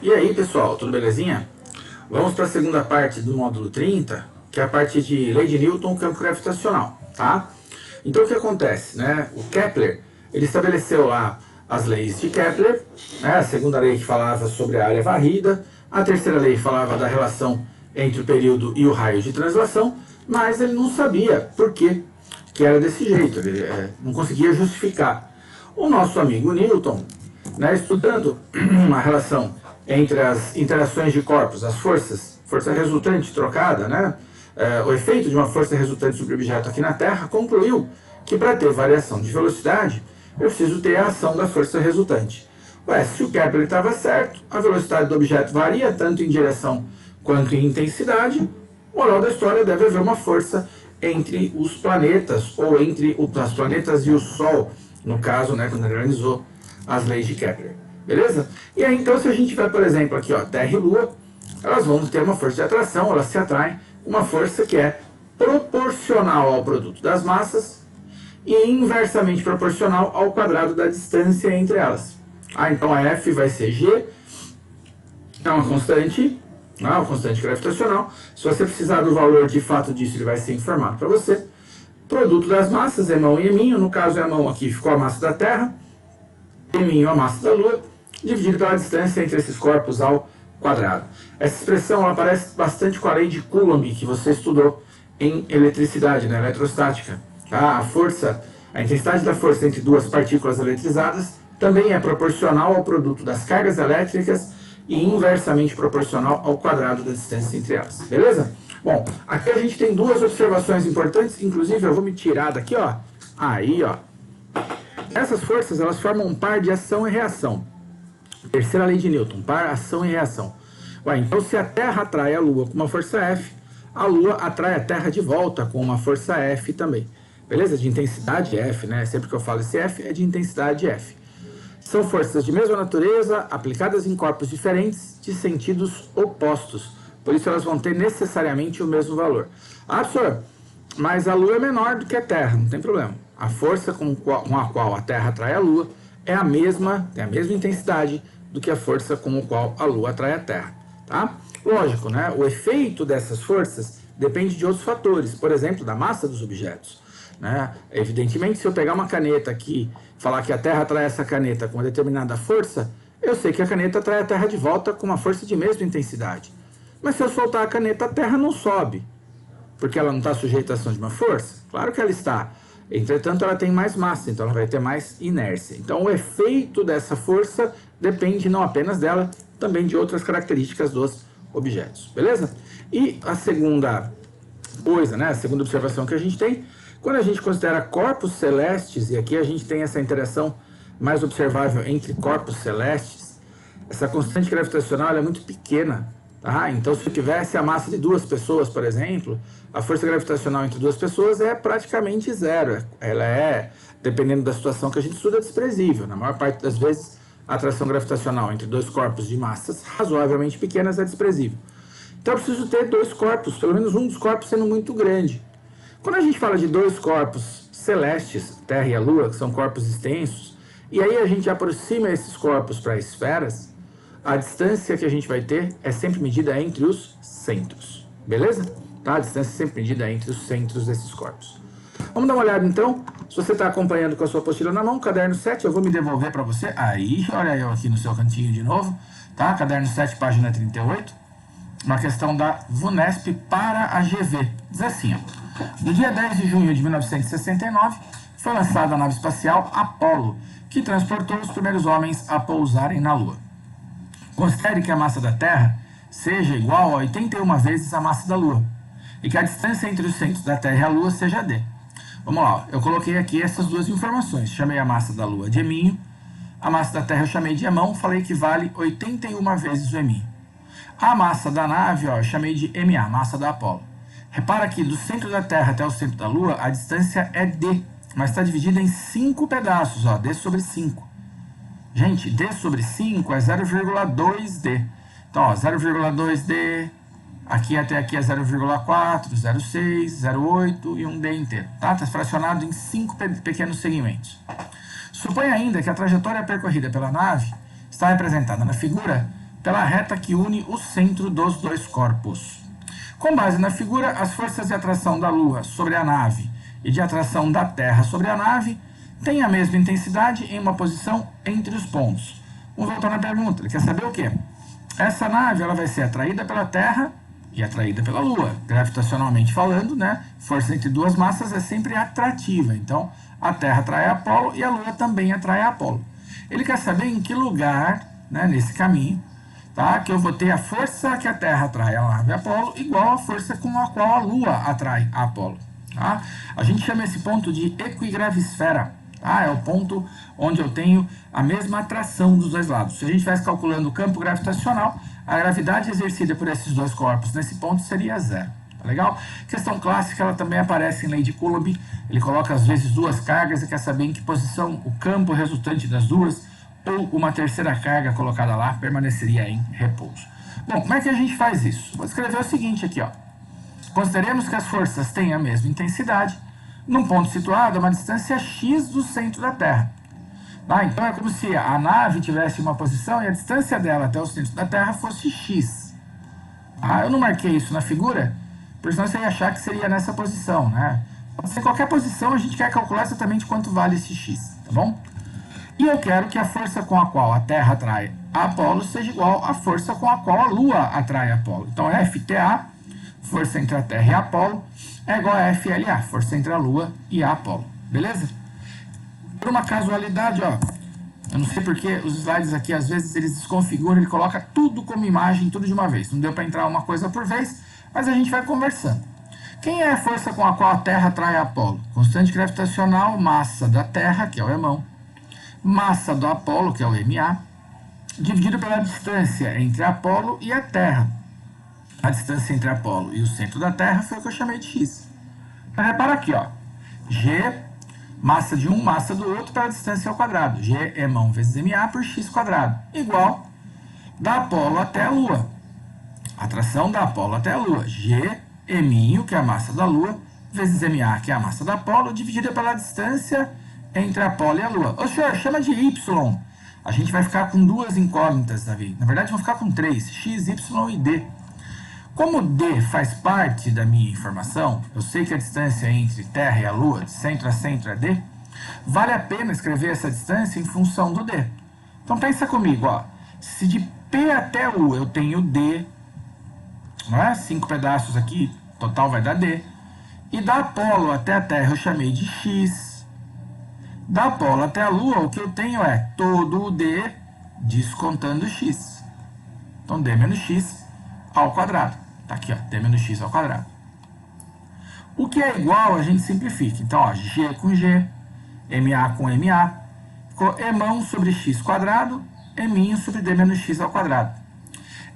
E aí pessoal, tudo belezinha? Vamos para a segunda parte do módulo 30, que é a parte de lei de Newton, campo gravitacional, tá? Então o que acontece, né? O Kepler, ele estabeleceu lá as leis de Kepler, né? A segunda lei que falava sobre a área varrida, a terceira lei falava da relação entre o período e o raio de translação, mas ele não sabia por que era desse jeito, ele não conseguia justificar. O nosso amigo Newton, né, estudando uma relação entre as interações de corpos, as forças, força resultante trocada, né, o efeito de uma força resultante sobre o objeto aqui na Terra, concluiu que para ter variação de velocidade, eu preciso ter a ação da força resultante. Ué, se o Kepler estava certo, a velocidade do objeto varia tanto em direção quanto em intensidade, moral da história, deve haver uma força entre os planetas, ou entre os planetas e o Sol, no caso, né, quando ele analisou as leis de Kepler. Beleza? E aí, então, se a gente tiver, por exemplo, aqui, ó, Terra e Lua, elas vão ter uma força de atração, elas se atraem, uma força que é proporcional ao produto das massas e inversamente proporcional ao quadrado da distância entre elas. Então a F vai ser G, é uma constante gravitacional. Se você precisar do valor de fato disso, ele vai ser informado para você. Produto das massas é mão e eminho, no caso é a mão aqui ficou a massa da Terra, eminho a massa da Lua, dividido pela distância entre esses corpos ao quadrado. Essa expressão ela parece bastante com a lei de Coulomb, que você estudou em eletricidade, né, eletrostática. A força, a intensidade da força entre duas partículas eletrizadas também é proporcional ao produto das cargas elétricas e inversamente proporcional ao quadrado da distância entre elas. Beleza? Bom, aqui a gente tem duas observações importantes, inclusive eu vou me tirar daqui, ó. Aí, ó. Essas forças, elas formam um par de ação e reação. Terceira lei de Newton, par, ação e reação. Ué, então se a Terra atrai a Lua com uma força F, a Lua atrai a Terra de volta com uma força F também. Beleza? De intensidade F, né? Sempre que eu falo esse F, é de intensidade F. São forças de mesma natureza, aplicadas em corpos diferentes, de sentidos opostos. Por isso elas vão ter necessariamente o mesmo valor. Ah, professor, mas a Lua é menor do que a Terra, não tem problema. A força com a qual a Terra atrai a Lua é a mesma, tem a mesma intensidade do que a força com a qual a Lua atrai a Terra. Tá? Lógico, né? O efeito dessas forças depende de outros fatores, por exemplo, da massa dos objetos. Né? Evidentemente, se eu pegar uma caneta aqui, falar que a Terra atrai essa caneta com uma determinada força, eu sei que a caneta atrai a Terra de volta com uma força de mesma intensidade. Mas se eu soltar a caneta, a Terra não sobe, porque ela não está sujeita à ação de uma força? Claro que ela está. Entretanto, ela tem mais massa, então ela vai ter mais inércia. Então, o efeito dessa força depende não apenas dela, também de outras características dos objetos. Beleza? E a segunda coisa, né, a segunda observação que a gente tem, quando a gente considera corpos celestes, e aqui a gente tem essa interação mais observável entre corpos celestes, essa constante gravitacional é muito pequena. Tá? Então, se eu tivesse a massa de duas pessoas, por exemplo, a força gravitacional entre duas pessoas é praticamente zero. Ela é, dependendo da situação que a gente estuda, desprezível. Na maior parte das vezes, a atração gravitacional entre dois corpos de massas razoavelmente pequenas é desprezível. Então, eu preciso ter dois corpos, pelo menos um dos corpos sendo muito grande. Quando a gente fala de dois corpos celestes, Terra e a Lua, que são corpos extensos, e aí a gente aproxima esses corpos para esferas, a distância que a gente vai ter é sempre medida entre os centros. Beleza? Tá? A distância é sempre medida entre os centros desses corpos. Vamos dar uma olhada então. Se você está acompanhando com a sua apostila na mão, caderno 7, eu vou me devolver para você. Aí, olha eu aqui no seu cantinho de novo. Tá? Caderno 7, página 38. Uma questão da VUNESP para a GV. Diz assim, ó. No dia 10 de junho de 1969, foi lançada a nave espacial Apollo, que transportou os primeiros homens a pousarem na Lua. Considere que a massa da Terra seja igual a 81 vezes a massa da Lua, e que a distância entre os centros da Terra e a Lua seja d. Vamos lá, eu coloquei aqui essas duas informações. Chamei a massa da Lua de eminho, a massa da Terra eu chamei de emão, falei que vale 81 vezes o eminho. A massa da nave, ó, eu chamei de MA, massa da Apollo. Repara que do centro da Terra até o centro da Lua, a distância é d, mas está dividida em 5 pedaços, ó, d sobre 5. Gente, d sobre 5 é 0,2d. Então, ó, 0,2d, aqui até aqui é 0,4, 0,6, 0,8 e um d inteiro. Tá? Está fracionado em 5 pequenos segmentos. Suponha ainda que a trajetória percorrida pela nave está representada na figura pela reta que une o centro dos dois corpos. Com base na figura, as forças de atração da Lua sobre a nave e de atração da Terra sobre a nave têm a mesma intensidade em uma posição entre os pontos. Vamos voltar na pergunta, ele quer saber o quê? Essa nave ela vai ser atraída pela Terra e atraída pela Lua. Gravitacionalmente falando, né? Força entre duas massas é sempre atrativa. Então, a Terra atrai a Apolo e a Lua também atrai a Apolo. Ele quer saber em que lugar, né, nesse caminho, tá, que eu vou ter a força que a Terra atrai a nave Apolo igual à força com a qual a Lua atrai a Apolo. Tá? A gente chama esse ponto de equigravisfera. Tá? É o ponto onde eu tenho a mesma atração dos dois lados. Se a gente estivesse calculando o campo gravitacional, a gravidade exercida por esses dois corpos nesse ponto seria zero. Tá legal? Questão clássica, ela também aparece em lei de Coulomb. Ele coloca às vezes duas cargas e quer saber em que posição o campo resultante das duas ou uma terceira carga colocada lá permaneceria em repouso. Bom, como é que a gente faz isso? Vou escrever o seguinte aqui, ó. Consideremos que as forças têm a mesma intensidade num ponto situado a uma distância x do centro da Terra. Tá? Então é como se a nave tivesse uma posição e a distância dela até o centro da Terra fosse x. Eu não marquei isso na figura, porque senão você ia achar que seria nessa posição, né? Pode ser qualquer posição, a gente quer calcular exatamente quanto vale esse x, tá bom? E eu quero que a força com a qual a Terra atrai a Apolo seja igual à força com a qual a Lua atrai a Apolo. Então, FTA, força entre a Terra e a Apolo, é igual a FLA, força entre a Lua e a Apolo. Beleza? Por uma casualidade, ó, eu não sei porque os slides aqui, às vezes, eles desconfiguram, ele coloca tudo como imagem, tudo de uma vez. Não deu para entrar uma coisa por vez, mas a gente vai conversando. Quem é a força com a qual a Terra atrai a Apolo? Constante gravitacional, massa da Terra, que é o Emão, massa do Apolo, que é o MA, dividido pela distância entre Apolo e a Terra. A distância entre Apolo e o centro da Terra foi o que eu chamei de x. Então, repara aqui, ó. G, massa de um, massa do outro, pela distância ao quadrado. G Emão vezes MA por x quadrado, igual da Apolo até a Lua. Atração da Apolo até a Lua. G, Eminho, que é a massa da Lua, vezes MA, que é a massa da Apolo, dividida pela distância entre a Apolo e a Lua. Ô senhor, chama de Y. A gente vai ficar com duas incógnitas, Davi. Na verdade, vamos ficar com três. X, Y e D. Como D faz parte da minha informação, eu sei que a distância entre Terra e a Lua, de centro a centro, é D, vale a pena escrever essa distância em função do D. Então pensa comigo, ó. Se de P até U eu tenho D, não é? 5 pedaços aqui, total vai dar D. E da Apolo até a Terra eu chamei de X. Da Apolo até a Lua, o que eu tenho é todo o D descontando X. Então, D menos X ao quadrado. Tá aqui, ó, D menos X ao quadrado. O que é igual, a gente simplifica. Então, ó, G com G, MA com MA, ficou Emão sobre X quadrado, Eminho sobre D menos X ao quadrado.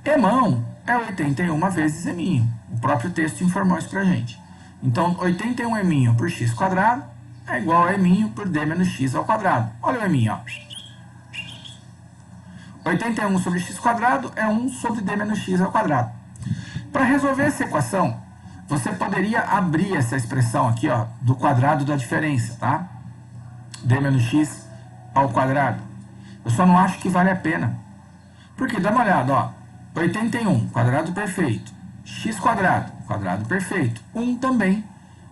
Emão é 81 vezes Eminho. O próprio texto informou isso pra gente. Então, 81 Eminho por X quadrado é igual a Eminho por D menos X ao quadrado. Olha o Eminho, ó. 81 sobre X quadrado é 1 sobre D menos X ao quadrado. Para resolver essa equação, você poderia abrir essa expressão aqui, ó, do quadrado da diferença, tá? D menos X ao quadrado. Eu só não acho que vale a pena. Porque, dá uma olhada, ó. 81, quadrado perfeito. X quadrado, quadrado perfeito. 1 também.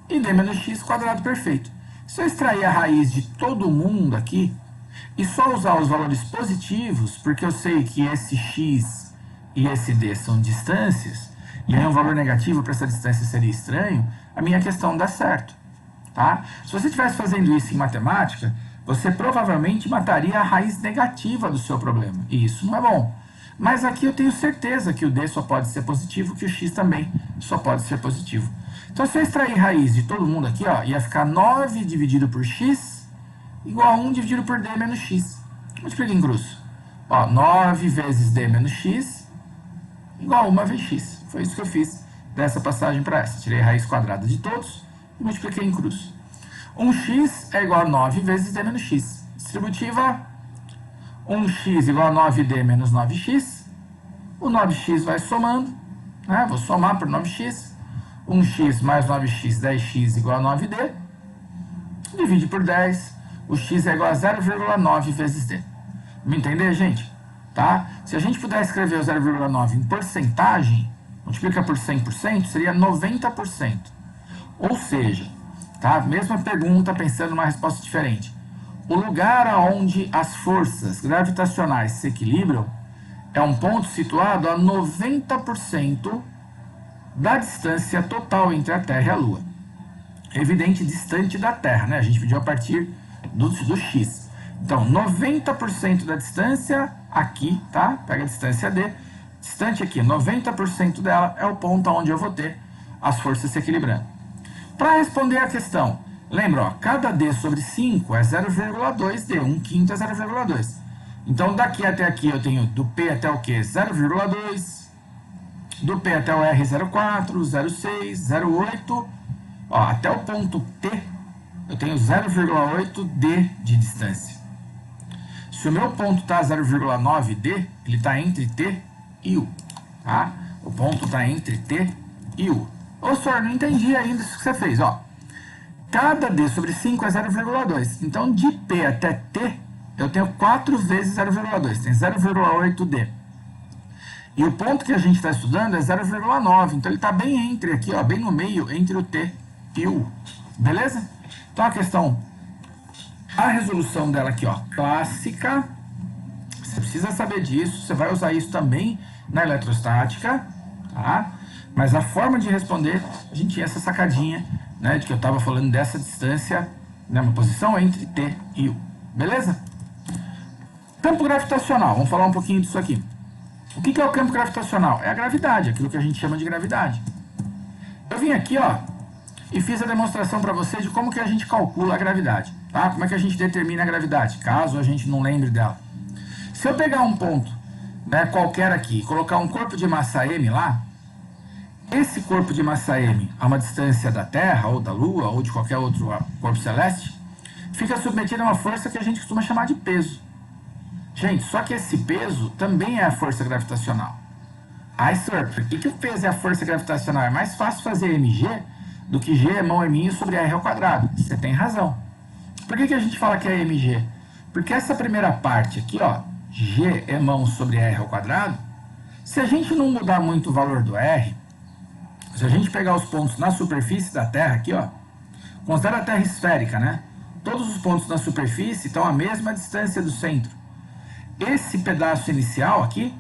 E D menos X, quadrado perfeito. Se eu extrair a raiz de todo mundo aqui, e só usar os valores positivos, porque eu sei que esse X e esse D são distâncias, e aí um valor negativo para essa distância seria estranho, a minha questão dá certo. Tá? Se você estivesse fazendo isso em matemática, você provavelmente mataria a raiz negativa do seu problema. E isso não é bom. Mas aqui eu tenho certeza que o D só pode ser positivo, que o X também só pode ser positivo. Então, se eu extrair raiz de todo mundo aqui, ó, ia ficar 9 dividido por X igual a 1 dividido por D menos X. Multiplica em cruz. Ó, 9 vezes D menos X igual a 1 vezes X. Foi isso que eu fiz dessa passagem para essa. Tirei a raiz quadrada de todos e multipliquei em cruz. 1x é igual a 9 vezes D menos X. Distributiva, 1x igual a 9D menos 9x. O 9x vai somando, né? Vou somar por 9x. 1x mais 9x, 10x igual a 9D. Divide por 10. O x é igual a 0,9 vezes D. Me entender, gente? tá? Se a gente puder escrever o 0,9 em porcentagem, multiplica por 100%, seria 90%. Ou seja, tá? Mesma pergunta, pensando numa resposta diferente. O lugar onde as forças gravitacionais se equilibram é um ponto situado a 90% da distância total entre a Terra e a Lua. Evidente, distante da Terra, né? A gente pediu a partir do X. Então, 90% da distância aqui, tá? Pega a distância D. Distante aqui, 90% dela é o ponto onde eu vou ter as forças se equilibrando. Para responder a questão, lembra, ó, cada D sobre 5 é 0,2 D, 1/5 é 0,2. Então, daqui até aqui eu tenho do P até o Q 0,2, do P até o R 0,4, 0,6, 0,8, ó, até o ponto T eu tenho 0,8 D de distância. Se o meu ponto está 0,9 D, ele está entre T e U, tá? O ponto está entre T e U. Ô, senhor, não entendi ainda isso que você fez, ó. Cada D sobre 5 é 0,2. Então, de P até T, eu tenho 4 vezes 0,2. Tem 0,8 D. E o ponto que a gente está estudando é 0,9. Então, ele está bem entre aqui, ó, bem no meio, entre o T e o U. Beleza? Então, a questão, a resolução dela aqui, ó, clássica. Você precisa saber disso. Você vai usar isso também na eletrostática, tá? Mas a forma de responder, a gente tinha essa sacadinha, né, de que eu estava falando dessa distância, né, uma posição entre T e U. Beleza? Campo gravitacional, vamos falar um pouquinho disso aqui. O que é o campo gravitacional? É a gravidade, aquilo que a gente chama de gravidade. Eu vim aqui, ó, e fiz a demonstração para você de como que a gente calcula a gravidade, tá? Como é que a gente determina a gravidade, caso a gente não lembre dela. Se eu pegar um ponto, né, qualquer aqui, e colocar um corpo de massa m lá, esse corpo de massa m a uma distância da Terra, ou da Lua, ou de qualquer outro corpo celeste, fica submetido a uma força que a gente costuma chamar de peso. Gente, só que esse peso também é a força gravitacional. Ai, senhor, por que o peso é a força gravitacional? É mais fácil fazer mg do que g é mão m sobre r ao quadrado. Você tem razão. Por que a gente fala que é mg? Porque essa primeira parte aqui, ó, g é mão sobre r ao quadrado, se a gente não mudar muito o valor do r, se a gente pegar os pontos na superfície da Terra aqui, ó, considera a Terra esférica, né? Todos os pontos na superfície estão à mesma distância do centro. Esse pedaço inicial aqui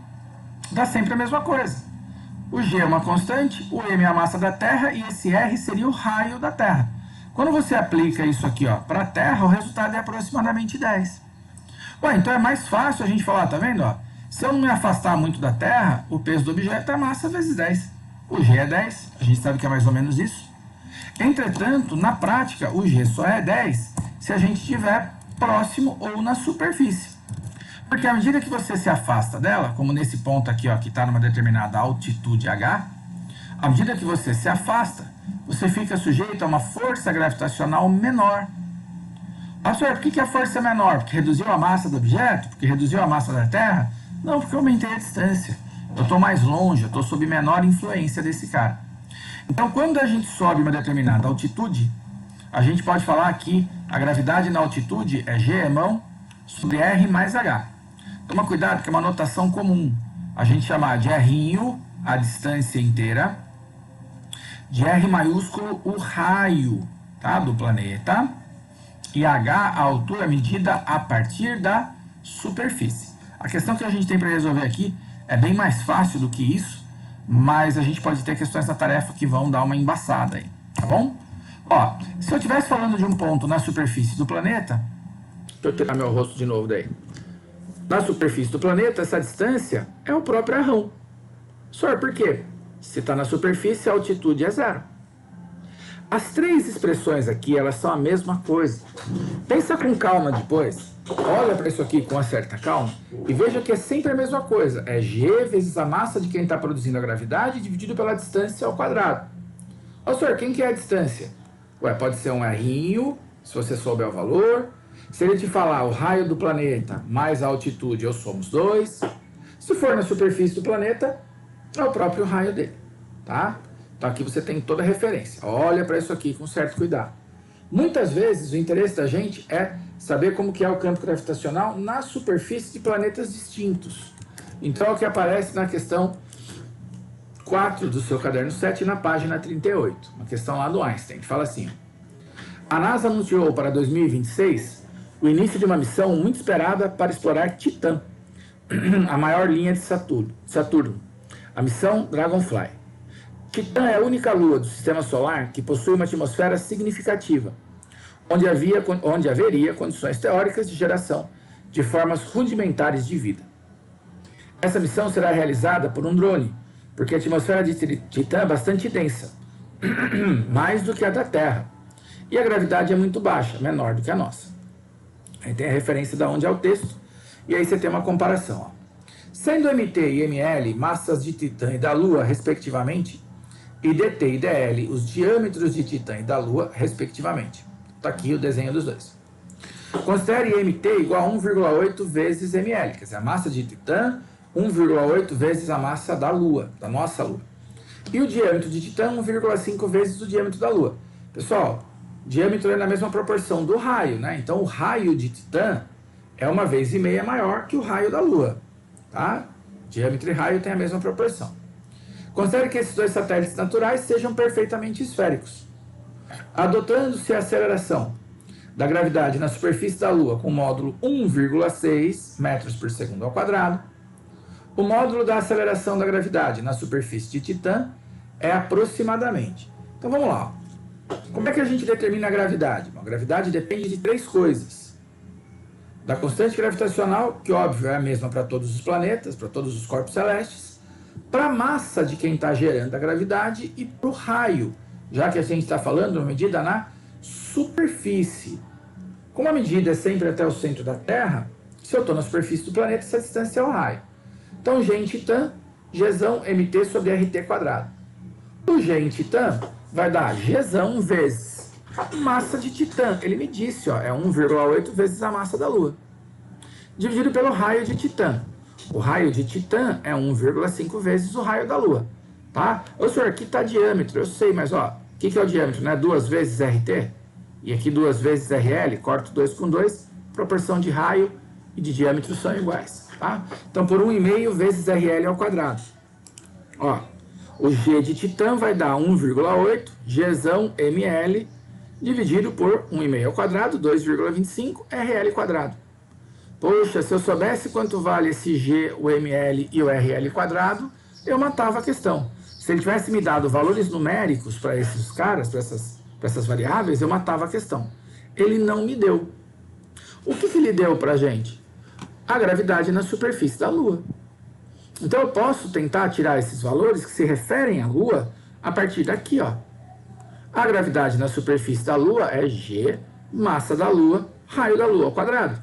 dá sempre a mesma coisa. O G é uma constante, o M é a massa da Terra e esse R seria o raio da Terra. Quando você aplica isso aqui, ó, para a Terra, o resultado é aproximadamente 10. Ué, então é mais fácil a gente falar, tá vendo? Ó? Se eu não me afastar muito da Terra, o peso do objeto é massa vezes 10. O G é 10, a gente sabe que é mais ou menos isso. Entretanto, na prática, o G só é 10 se a gente estiver próximo ou na superfície. Porque à medida que você se afasta dela, como nesse ponto aqui, ó, que está numa determinada altitude H, à medida que você se afasta, você fica sujeito a uma força gravitacional menor. Ah, senhor, por que a força é menor? Porque reduziu a massa do objeto? Porque reduziu a massa da Terra? Não, porque eu aumentei a distância. Eu estou mais longe, eu estou sob menor influência desse cara. Então, quando a gente sobe uma determinada altitude, a gente pode falar que a gravidade na altitude é G é mão sobre R mais H. Toma cuidado, que é uma notação comum. A gente chama de R' a distância inteira, de R maiúsculo o raio, tá, do planeta, e H a altura medida a partir da superfície. A questão que a gente tem para resolver aqui é bem mais fácil do que isso, mas a gente pode ter questões da tarefa que vão dar uma embaçada aí, tá bom? Ó, se eu estivesse falando de um ponto na superfície do planeta, deixa eu tirar meu rosto de novo daí. Na superfície do planeta, essa distância é o próprio arrão. Senhor, por quê? Se está na superfície, a altitude é 0. As três expressões aqui, elas são a mesma coisa. Pensa com calma depois. Olha para isso aqui com uma certa calma e veja que é sempre a mesma coisa. É G vezes a massa de quem está produzindo a gravidade dividido pela distância ao quadrado. Ó, senhor, quem que é a distância? Ué, pode ser um R', se você souber o valor. Se ele te falar o raio do planeta mais a altitude, ou somos 2. Se for na superfície do planeta, é o próprio raio dele, tá? Então aqui você tem toda a referência. Olha para isso aqui com certo cuidado. Muitas vezes o interesse da gente é saber como que é o campo gravitacional na superfície de planetas distintos. Então é o que aparece na questão 4 do seu caderno 7, na página 38. Uma questão lá do Einstein, que fala assim: a NASA anunciou para 2026 o início de uma missão muito esperada para explorar Titã, a maior linha de Saturno, a missão Dragonfly. Titã é a única lua do sistema solar que possui uma atmosfera significativa, onde haveria condições teóricas de geração de formas rudimentares de vida. Essa missão será realizada por um drone, porque a atmosfera de Titã é bastante densa, mais do que a da Terra, e a gravidade é muito baixa, menor do que a nossa. Aí tem a referência de onde é o texto, e aí você tem uma comparação. Ó. Sendo MT e ML massas de Titã e da Lua, respectivamente, e DT e DL os diâmetros de Titã e da Lua, respectivamente. Está aqui o desenho dos dois. Considere MT igual a 1,8 vezes ML, quer dizer, a massa de Titã 1,8 vezes a massa da Lua, da nossa Lua. E o diâmetro de Titã 1,5 vezes o diâmetro da Lua. Pessoal, o diâmetro é na mesma proporção do raio, né? Então o raio de Titã é 1,5 vezes maior que o raio da Lua, tá? Diâmetro e raio têm a mesma proporção. Considere que esses dois satélites naturais sejam perfeitamente esféricos. Adotando-se a aceleração da gravidade na superfície da Lua com módulo 1,6 metros por segundo ao quadrado, o módulo da aceleração da gravidade na superfície de Titã é aproximadamente. Então vamos lá. Como é que a gente determina a gravidade? Bom, a gravidade depende de 3 coisas. Da constante gravitacional, que óbvio é a mesma para todos os planetas, para todos os corpos celestes, para a massa de quem está gerando a gravidade e para o raio, já que a gente está falando uma medida na superfície. Como a medida é sempre até o centro da Terra, se eu estou na superfície do planeta, essa distância é o raio. Então, G em Titã, Gzão MT sobre RT quadrado. O G em Titã vai dar Gzão vezes massa de Titã. Ele me disse, ó, é 1,8 vezes a massa da Lua. Dividido pelo raio de Titã. O raio de Titã é 1,5 vezes o raio da Lua. Tá? Ô senhor, aqui está diâmetro, eu sei, mas ó, o que é o diâmetro? Né? 2 vezes RT? E aqui 2 vezes RL, corto 2 com 2, proporção de raio e de diâmetro são iguais. Tá? Então, por 1,5 vezes RL ao quadrado. Ó, o G de Titã vai dar 1,8 Gzão ML dividido por 1,5 ao quadrado, 2,25 RL quadrado. Poxa, se eu soubesse quanto vale esse G, o ML e o RL quadrado, eu matava a questão. Se ele tivesse me dado valores numéricos para esses caras, para essas variáveis, eu matava a questão. Ele não me deu. O que ele deu para a gente? A gravidade na superfície da Lua. Então eu posso tentar tirar esses valores que se referem à Lua a partir daqui, ó. A gravidade na superfície da Lua é G, massa da Lua, raio da Lua ao quadrado.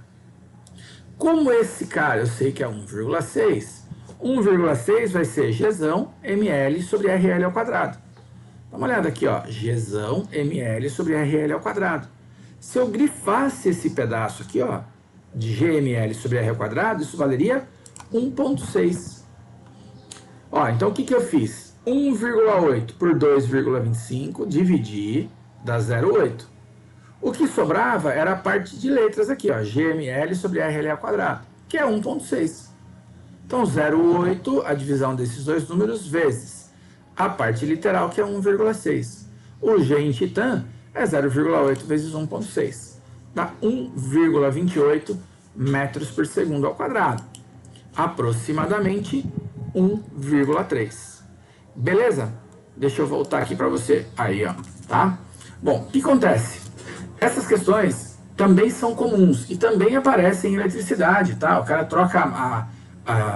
Como esse cara eu sei que é 1,6, 1,6 vai ser Gzão ML sobre RL ao quadrado. Dá uma olhada aqui, ó, Gzão ML sobre RL ao quadrado. Se eu grifasse esse pedaço aqui, ó, de GML sobre R ao quadrado, isso valeria 1,6. Ó, então o que eu fiz? 1,8 por 2,25, dividi, dá 0,8. O que sobrava era a parte de letras aqui, ó, GML sobre RL ao quadrado, que é 1,6. Então 0,8, a divisão desses dois números, vezes a parte literal, que é 1,6. O G em Titã é 0,8 vezes 1,6. Dá 1,28 metros por segundo ao quadrado. Aproximadamente 1,3. Beleza? Deixa eu voltar aqui para você. Aí, ó, tá? Bom, o que acontece? Essas questões também são comuns e também aparecem em eletricidade, tá? O cara troca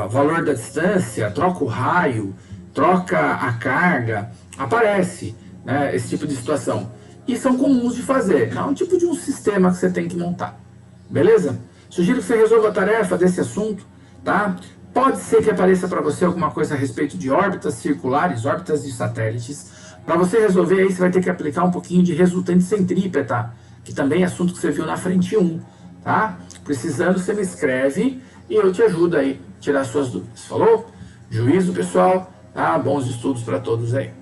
o valor da distância, troca o raio, troca a carga, aparece, né, esse tipo de situação. E são comuns de fazer. É um tipo de um sistema que você tem que montar. Beleza? Sugiro que você resolva a tarefa desse assunto, tá? Pode ser que apareça para você alguma coisa a respeito de órbitas circulares, órbitas de satélites. Para você resolver aí, você vai ter que aplicar um pouquinho de resultante centrípeta, que também é assunto que você viu na frente 1, tá? Precisando, você me escreve e eu te ajudo aí a tirar suas dúvidas. Falou? Juízo, pessoal, tá? Bons estudos para todos aí.